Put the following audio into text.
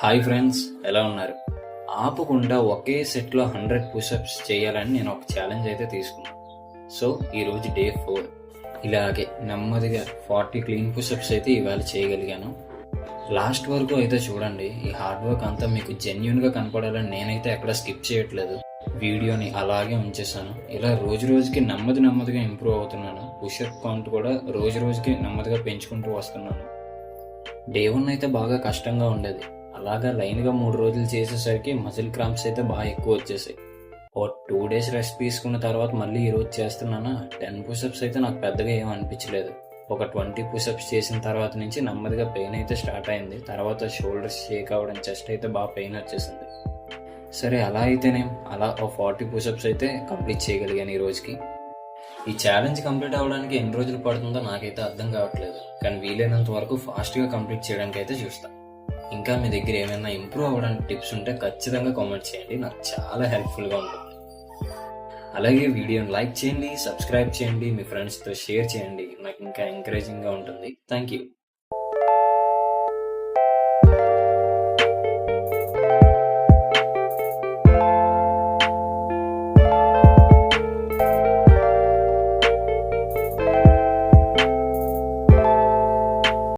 Hi friends, ఎలా ఉన్నారు? ఆపకుండా ఒకే సెట్లో 100 పుషప్స్ చేయాలని నేను ఒక ఛాలెంజ్ అయితే తీసుకున్నాను. సో ఈరోజు డే 4. ఇలాగే నెమ్మదిగా 40 క్లీన్ పుషప్స్ అయితే ఇవాళ చేయగలిగాను. లాస్ట్ వరకు అయితే చూడండి. ఈ హార్డ్ వర్క్ అంతా మీకు జెన్యున్గా కనపడాలని నేనైతే ఎక్కడ స్కిప్ చేయట్లేదు. వీడియోని అలాగే ఉంచేసాను. ఇలా రోజు రోజుకి నెమ్మదిగా ఇంప్రూవ్ అవుతున్నాను. పుషప్ కౌంట్ కూడా రోజు రోజుకి నెమ్మదిగా పెంచుకుంటూ వస్తున్నాను. డే 1 అయితే బాగా కష్టంగా ఉండేది. అలాగా లైన్గా 3 రోజులు చేసేసరికి మజిల్ క్రాంప్స్ అయితే బాగా ఎక్కువ వచ్చేసాయి. ఓ 2 డేస్ రెస్ట్ తీసుకున్న తర్వాత మళ్ళీ ఈరోజు చేస్తున్నానా 10 పుషప్స్ అయితే నాకు పెద్దగా ఏం అనిపించలేదు. ఒక 20 పుషప్స్ చేసిన తర్వాత నుంచి నెమ్మదిగా పెయిన్ అయితే స్టార్ట్ అయింది. తర్వాత షోల్డర్స్ షేక్ అవ్వడం, చెస్ట్ అయితే బాగా పెయిన్ వచ్చేసింది. సరే అలా అయితేనే అలా ఓ 40 పుషప్స్ అయితే కంప్లీట్ చేయగలిగాను ఈ రోజుకి. ఈ ఛాలెంజ్ కంప్లీట్ అవ్వడానికి ఎన్ని రోజులు పడుతుందో నాకైతే అర్థం కావట్లేదు. కానీ వీలైనంత వరకు ఫాస్ట్గా కంప్లీట్ చేయడానికి అయితే చూస్తాను. ఇంకా మీ దగ్గర ఏమైనా ఇంప్రూవ్ అవ్వడానికి టిప్స్ ఉంటే ఖచ్చితంగా కామెంట్ చేయండి. నాకు చాలా హెల్ప్ఫుల్గా ఉంటుంది. అలాగే వీడియోని లైక్ చేయండి, సబ్స్క్రైబ్ చేయండి, మీ ఫ్రెండ్స్తో షేర్ చేయండి. నాకు ఇంకా ఎంకరేజింగ్గా ఉంటుంది. Thank you.